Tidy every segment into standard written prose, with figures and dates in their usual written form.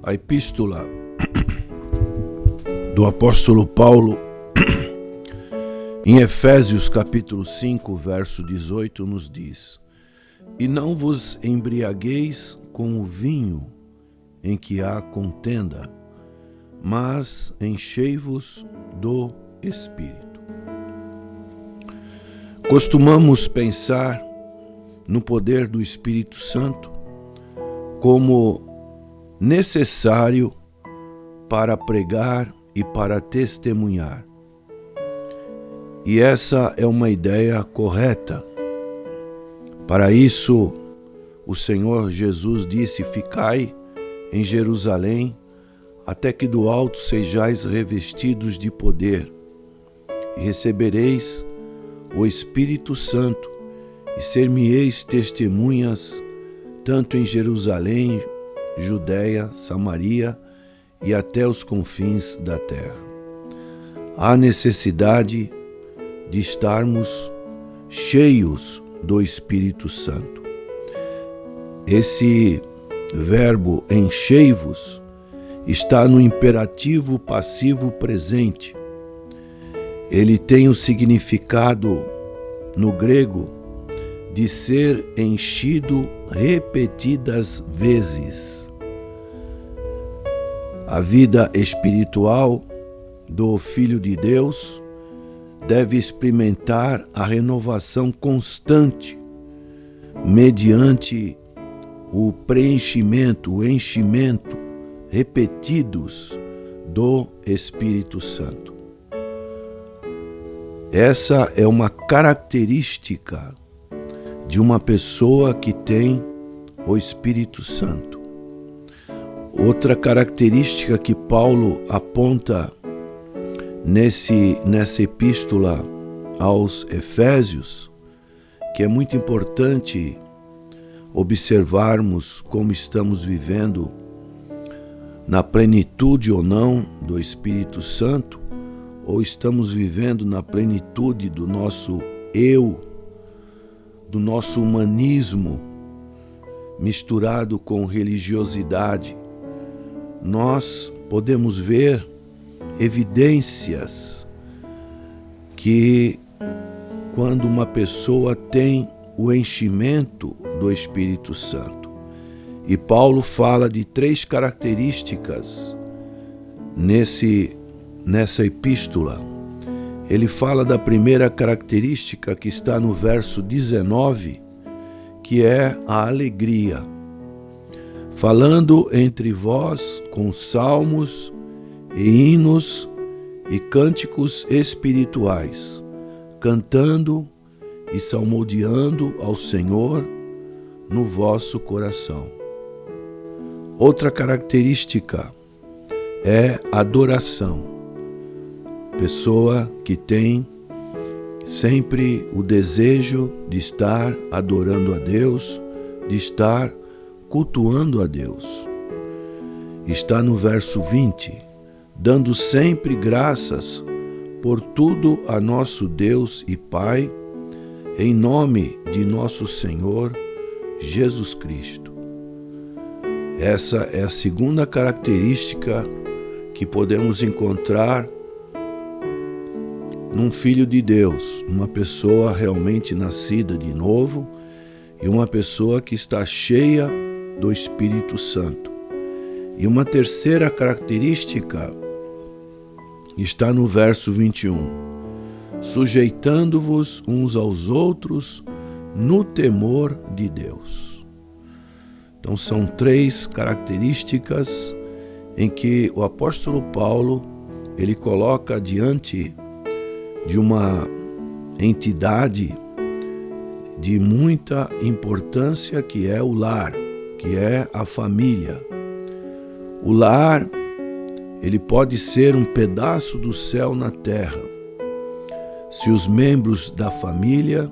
A epístola do apóstolo Paulo em Efésios capítulo 5, verso 18 nos diz: E não vos embriagueis com o vinho em que há contenda, mas enchei-vos do Espírito. Costumamos pensar no poder do Espírito Santo como necessário para pregar e para testemunhar. E essa é uma ideia correta. Para isso, o Senhor Jesus disse: Ficai em Jerusalém, até que do alto sejais revestidos de poder, e recebereis o Espírito Santo, e ser-me-eis testemunhas, tanto em Jerusalém, Judeia, Samaria e até os confins da terra. Há necessidade de estarmos cheios do Espírito Santo. Esse verbo enchei-vos está no imperativo passivo presente. Ele tem o significado no grego de ser enchido repetidas vezes. A vida espiritual do Filho de Deus deve experimentar a renovação constante mediante o preenchimento, o enchimento repetidos do Espírito Santo. Essa é uma característica de uma pessoa que tem o Espírito Santo. Outra característica que Paulo aponta nessa epístola aos Efésios, que é muito importante observarmos como estamos vivendo na plenitude ou não do Espírito Santo, ou estamos vivendo na plenitude do nosso eu, do nosso humanismo misturado com religiosidade. Nós podemos ver evidências que quando uma pessoa tem o enchimento do Espírito Santo. E Paulo fala de 3 características nessa epístola. Ele fala da primeira característica que está no verso 19, que é a alegria. Falando entre vós com salmos e hinos e cânticos espirituais, cantando e salmodiando ao Senhor no vosso coração. Outra característica é adoração. Pessoa que tem sempre o desejo de estar adorando a Deus, de estar cultuando a Deus. Está no verso 20, dando sempre graças por tudo a nosso Deus e Pai, em nome de nosso Senhor Jesus Cristo. Essa é a segunda característica que podemos encontrar num filho de Deus, uma pessoa realmente nascida de novo e uma pessoa que está cheia do Espírito Santo. E uma terceira característica está no verso 21, sujeitando-vos uns aos outros no temor de Deus. Então são 3 características em que o apóstolo Paulo ele coloca diante de uma entidade de muita importância, que é o lar, que é a família. O lar, ele pode ser um pedaço do céu na terra, se os membros da família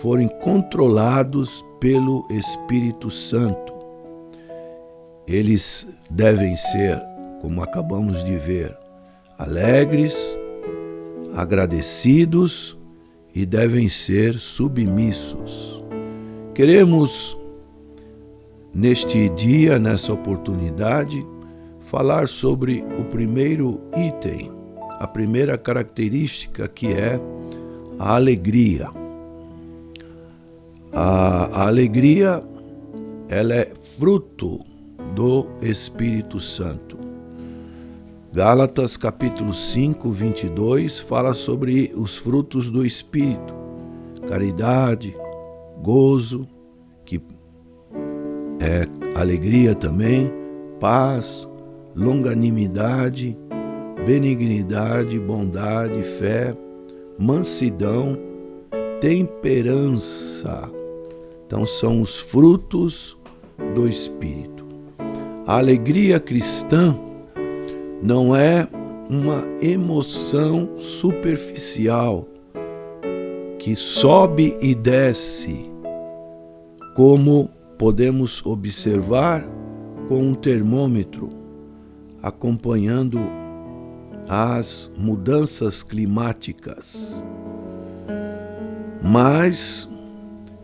forem controlados pelo Espírito Santo. Eles devem ser, como acabamos de ver, alegres, agradecidos e devem ser submissos. Queremos, neste dia, nessa oportunidade, falar sobre o primeiro item, a primeira característica, que é a alegria. A alegria, ela é fruto do Espírito Santo. Gálatas capítulo 5, 22, fala sobre os frutos do Espírito: caridade, gozo, que é alegria também, paz, longanimidade, benignidade, bondade, fé, mansidão, temperança. Então são os frutos do Espírito. A alegria cristã não é uma emoção superficial que sobe e desce, como podemos observar com um termômetro, acompanhando as mudanças climáticas. Mas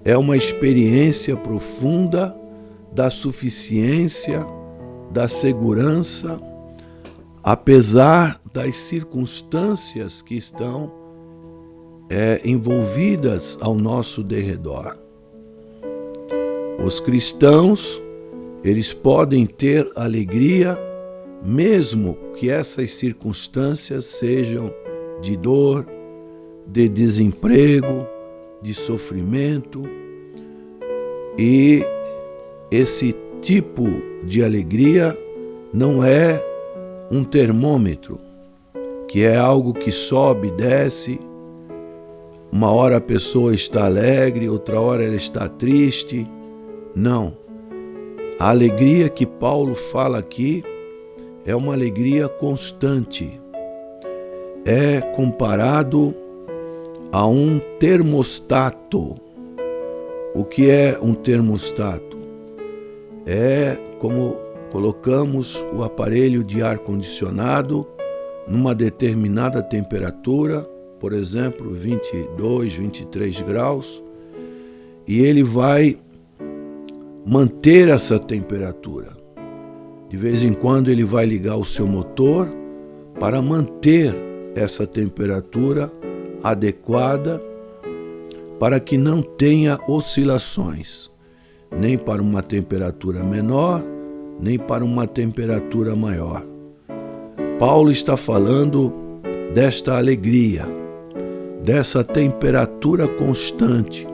é uma experiência profunda da suficiência, da segurança, apesar das circunstâncias que estão envolvidas ao nosso derredor. Os cristãos, eles podem ter alegria, mesmo que essas circunstâncias sejam de dor, de desemprego, de sofrimento. E esse tipo de alegria não é um termômetro, que é algo que sobe e desce. Uma hora a pessoa está alegre, outra hora ela está triste. Não. A alegria que Paulo fala aqui é uma alegria constante. É comparado a um termostato. O que é um termostato? É como colocamos o aparelho de ar-condicionado numa determinada temperatura, por exemplo, 22, 23 graus, e ele vai manter essa temperatura. De vez em quando ele vai ligar o seu motor para manter essa temperatura adequada, para que não tenha oscilações, nem para uma temperatura menor, nem para uma temperatura maior. Paulo está falando desta alegria, dessa temperatura constante,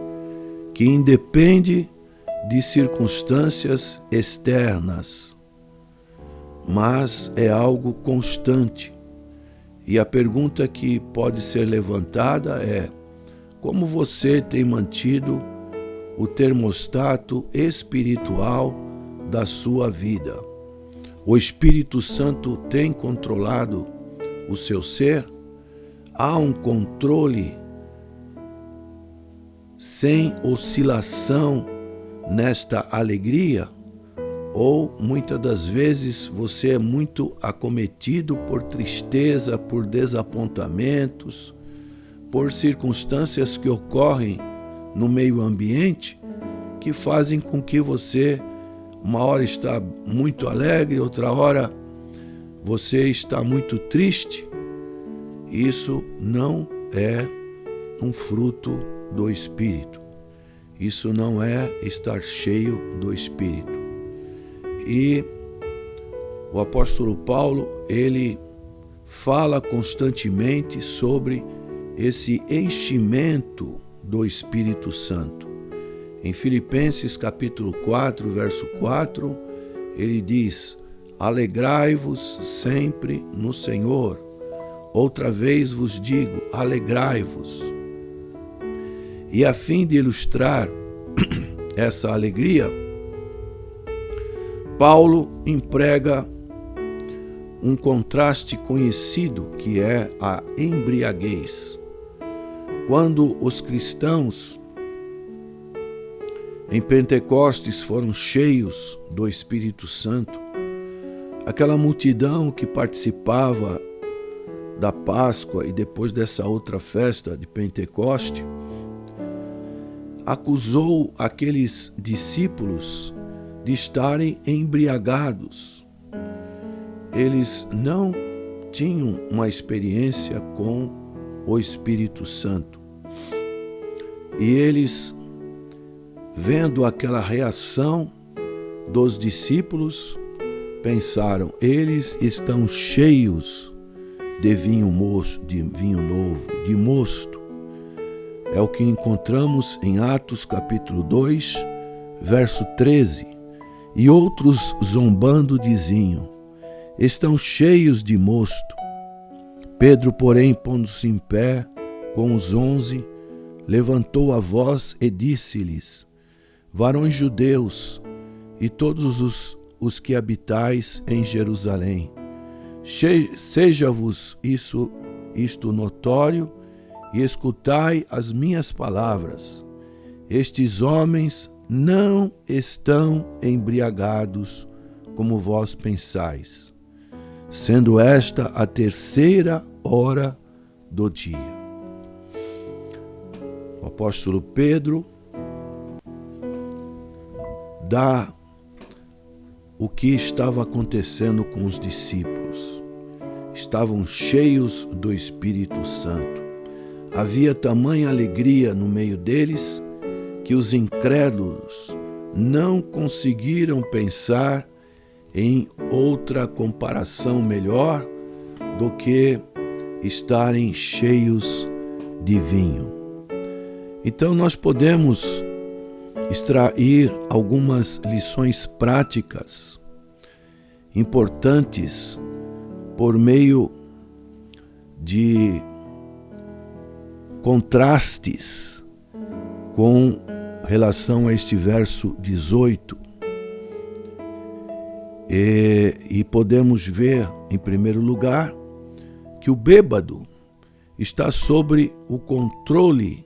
que independe de circunstâncias externas, mas é algo constante. E a pergunta que pode ser levantada é: como você tem mantido o termostato espiritual da sua vida? O Espírito Santo tem controlado o seu ser? Há um controle sem oscilação nesta alegria? Ou muitas das vezes você é muito acometido por tristeza, por desapontamentos, por circunstâncias que ocorrem no meio ambiente, que fazem com que você, uma hora está muito alegre, outra hora você está muito triste? Isso não é um fruto do Espírito. Isso não é estar cheio do Espírito. E o apóstolo Paulo, ele fala constantemente sobre esse enchimento do Espírito Santo. Em Filipenses capítulo 4, verso 4, ele diz: alegrai-vos sempre no Senhor. Outra vez vos digo, alegrai-vos. E a fim de ilustrar essa alegria, Paulo emprega um contraste conhecido, que é a embriaguez. Quando os cristãos em Pentecostes foram cheios do Espírito Santo, aquela multidão que participava da Páscoa e depois dessa outra festa de Pentecoste, acusou aqueles discípulos de estarem embriagados. eles não tinham uma experiência com o Espírito Santo. E eles, vendo aquela reação dos discípulos, pensaram: eles estão cheios de vinho mosto, de vinho novo, de mosto. É o que encontramos em Atos capítulo 2, verso 13. E outros, zombando, diziam: estão cheios de mosto. Pedro, porém, pondo-se em pé com os 11, levantou a voz e disse-lhes: varões judeus e todos os que habitais em Jerusalém, seja-vos isto notório, e escutai as minhas palavras. Estes homens não estão embriagados, como vós pensais, sendo esta a 3ª hora do dia. O apóstolo Pedro dá o que estava acontecendo com os discípulos. Estavam cheios do Espírito Santo. Havia tamanha alegria no meio deles que os incrédulos não conseguiram pensar em outra comparação melhor do que estarem cheios de vinho. Então nós podemos extrair algumas lições práticas importantes por meio de contrastes com relação a este verso 18. E podemos ver, em primeiro lugar, que o bêbado está sob o controle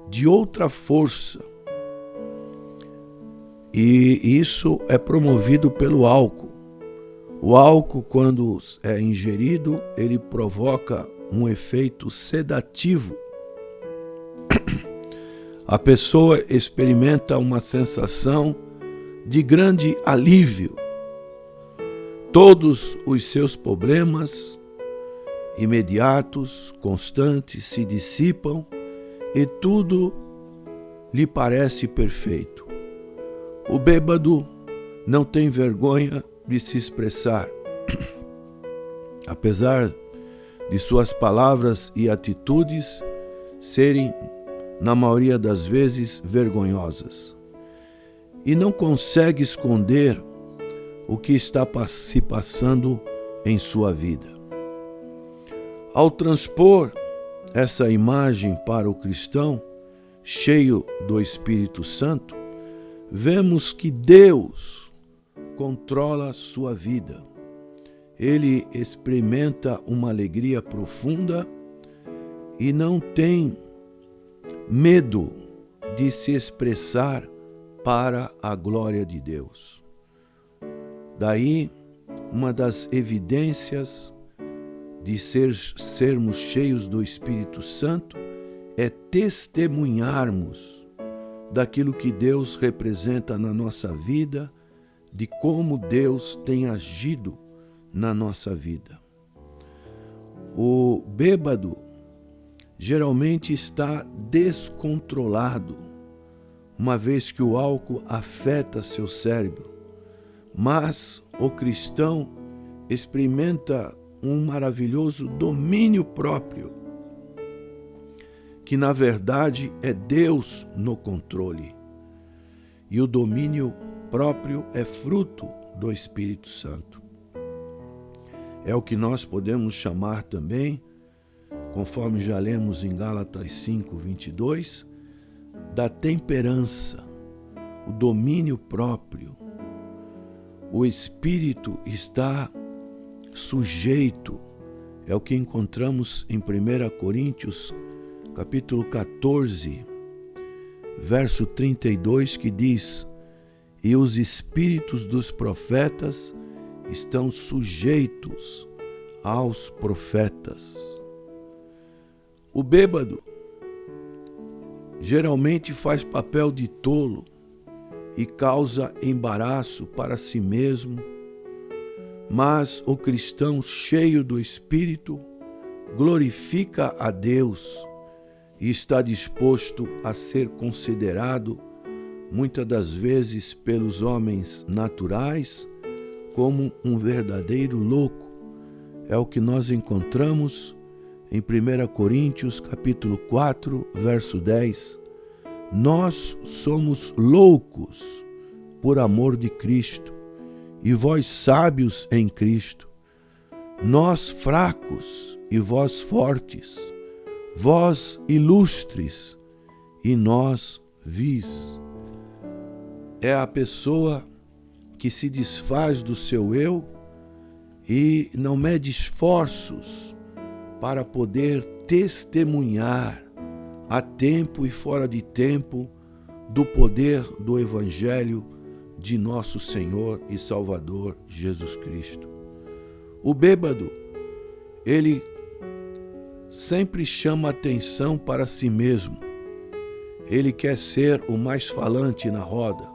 de outra força. E isso é promovido pelo álcool. O álcool, quando é ingerido, ele provoca um efeito sedativo. A pessoa experimenta uma sensação de grande alívio. Todos os seus problemas imediatos, constantes, se dissipam e tudo lhe parece perfeito. O bêbado não tem vergonha de se expressar. Apesar de suas palavras e atitudes serem, na maioria das vezes, vergonhosas. E não consegue esconder o que está se passando em sua vida. Ao transpor essa imagem para o cristão, cheio do Espírito Santo, vemos que Deus controla sua vida. Ele experimenta uma alegria profunda e não tem medo de se expressar para a glória de Deus. Daí, uma das evidências de sermos cheios do Espírito Santo é testemunharmos daquilo que Deus representa na nossa vida, de como Deus tem agido na nossa vida. O bêbado geralmente está descontrolado, uma vez que o álcool afeta seu cérebro. Mas o cristão experimenta um maravilhoso domínio próprio, que na verdade é Deus no controle. E o domínio próprio é fruto do Espírito Santo. É o que nós podemos chamar também, conforme já lemos em Gálatas 5:22, da temperança, o domínio próprio. O Espírito está sujeito, é o que encontramos em 1 Coríntios, capítulo 14, verso 32, que diz: e os espíritos dos profetas estão sujeitos aos profetas. O bêbado geralmente faz papel de tolo e causa embaraço para si mesmo, Mas o cristão cheio do Espírito glorifica a Deus e está disposto a ser considerado, muitas das vezes pelos homens naturais, como um verdadeiro louco. É o que nós encontramos em 1 Coríntios capítulo 4, verso 10. Nós somos loucos por amor de Cristo, e vós sábios em Cristo. Nós fracos e vós fortes, vós ilustres e nós vis. É a pessoa que se desfaz do seu eu e não mede esforços para poder testemunhar a tempo e fora de tempo do poder do Evangelho de nosso Senhor e Salvador Jesus Cristo. O bêbado, ele sempre chama atenção para si mesmo. Ele quer ser o mais falante na roda.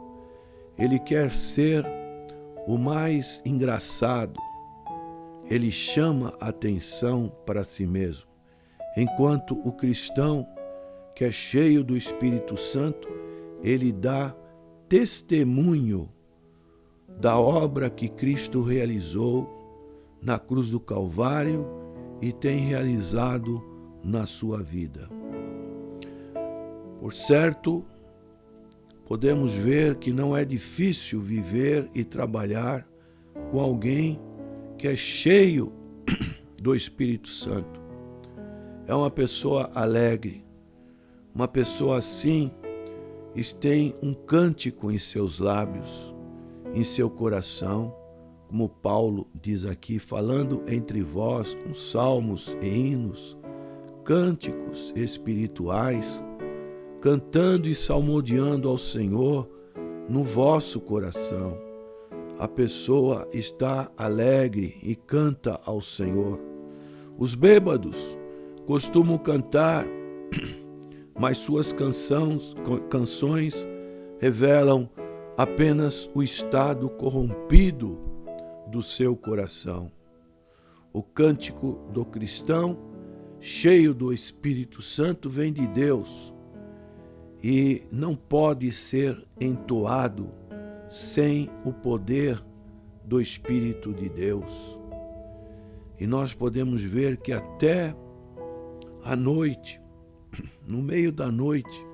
Ele quer ser o mais engraçado. Ele chama atenção para si mesmo. Enquanto o cristão, que é cheio do Espírito Santo, ele dá testemunho da obra que Cristo realizou na cruz do Calvário e tem realizado na sua vida. Por certo, podemos ver que não é difícil viver e trabalhar com alguém que é cheio do Espírito Santo. É uma pessoa alegre. Uma pessoa assim tem um cântico em seus lábios, em seu coração, como Paulo diz aqui, falando entre vós com salmos e hinos, cânticos espirituais, cantando e salmodiando ao Senhor no vosso coração. A pessoa está alegre e canta ao Senhor. Os bêbados costumam cantar, mas suas canções revelam apenas o estado corrompido do seu coração. O cântico do cristão, cheio do Espírito Santo, vem de Deus e não pode ser entoado sem o poder do Espírito de Deus. E nós podemos ver que até à noite, no meio da noite,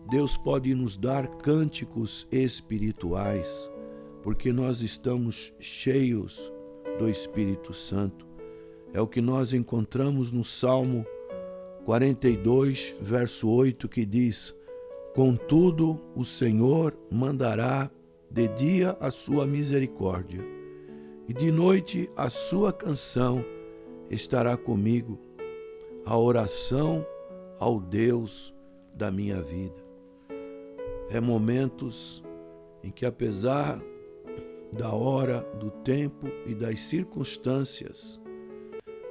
Deus pode nos dar cânticos espirituais, porque nós estamos cheios do Espírito Santo. É o que nós encontramos no Salmo 42, verso 8, que diz: contudo, o Senhor mandará de dia a sua misericórdia, e de noite a sua canção estará comigo, a oração ao Deus da minha vida. É momentos em que, apesar da hora, do tempo e das circunstâncias,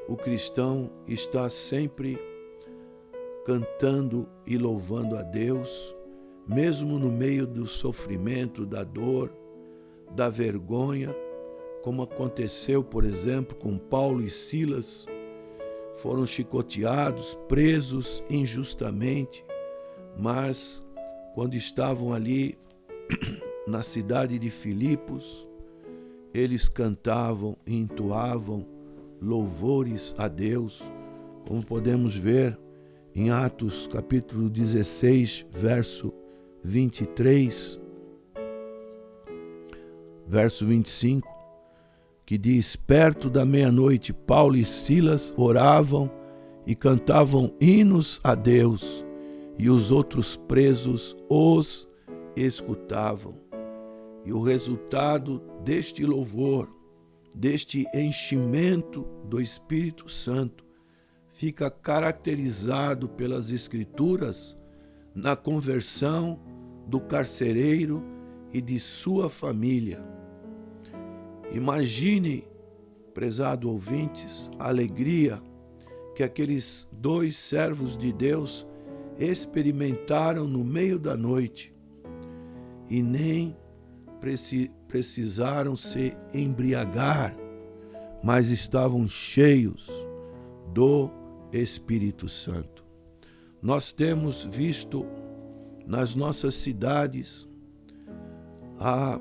o cristão está sempre cantando e louvando a Deus, mesmo no meio do sofrimento, da dor, da vergonha, como aconteceu, por exemplo, com Paulo e Silas. Foram chicoteados, presos injustamente, mas quando estavam ali na cidade de Filipos, eles cantavam e entoavam louvores a Deus, como podemos ver em Atos capítulo 16, verso 23, verso 25, que diz: perto da meia-noite, Paulo e Silas oravam e cantavam hinos a Deus, e os outros presos os escutavam. E o resultado deste louvor, deste enchimento do Espírito Santo, fica caracterizado pelas Escrituras na conversão do carcereiro e de sua família. Imagine, prezado ouvintes, a alegria que aqueles dois servos de Deus experimentaram no meio da noite e nem precisaram se embriagar mas estavam cheios do Espírito Santo. Nós temos visto nas nossas cidades a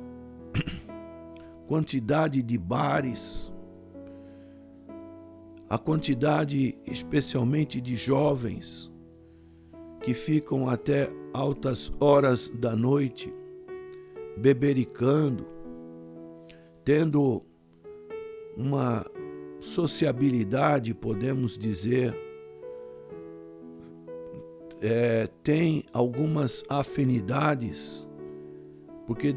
quantidade de bares, a quantidade especialmente de jovens que ficam até altas horas da noite bebericando, tendo uma sociabilidade, podemos dizer, tem algumas afinidades, porque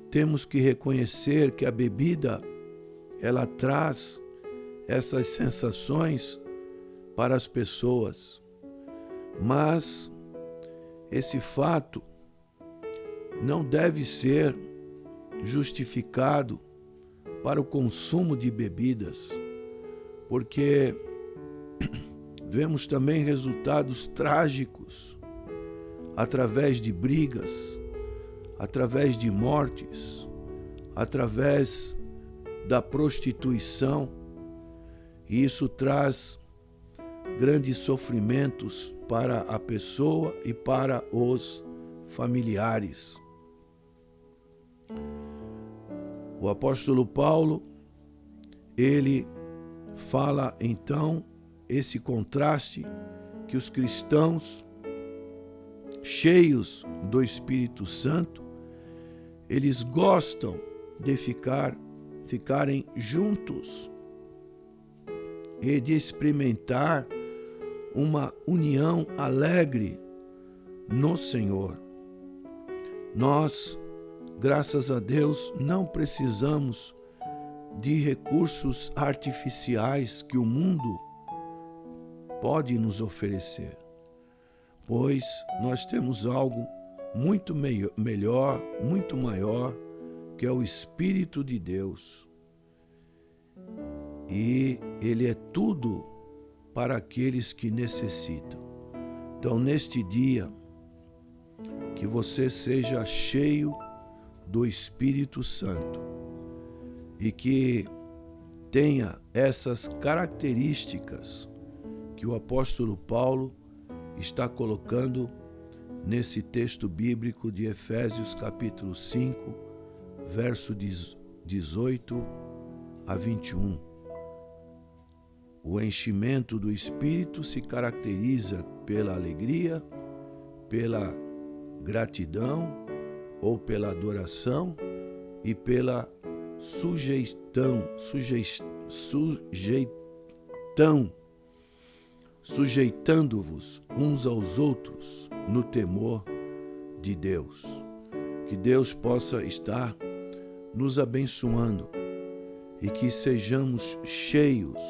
temos que reconhecer que a bebida, ela traz essas sensações para as pessoas, mas esse fato não deve ser justificado para o consumo de bebidas, porque vemos também resultados trágicos através de brigas, através de mortes, através da prostituição, e isso traz grandes sofrimentos para a pessoa e para os familiares. O apóstolo Paulo, ele fala então esse contraste que os cristãos cheios do Espírito Santo, eles gostam de ficarem juntos e de experimentar uma união alegre no Senhor. Nós, graças a Deus, não precisamos de recursos artificiais que o mundo pode nos oferecer, pois nós temos algo muito melhor, muito maior, que é o Espírito de Deus. E Ele é tudo para aqueles que necessitam. Então, neste dia, que você seja cheio do Espírito Santo e que tenha essas características que o apóstolo Paulo está colocando nesse texto bíblico de Efésios capítulo 5, verso 18 a 21. O enchimento do Espírito se caracteriza pela alegria, pela gratidão ou pela adoração e pela sujeitando-vos uns aos outros no temor de Deus. Que Deus possa estar nos abençoando e que sejamos cheios,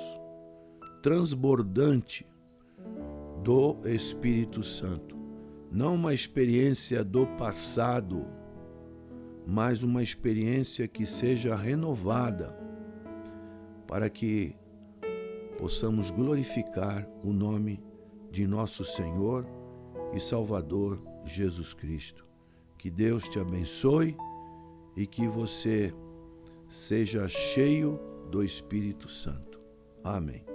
transbordante do Espírito Santo. Não uma experiência do passado, mas uma experiência que seja renovada para que possamos glorificar o nome de nosso Senhor e Salvador Jesus Cristo. Que Deus te abençoe e que você seja cheio do Espírito Santo. Amém.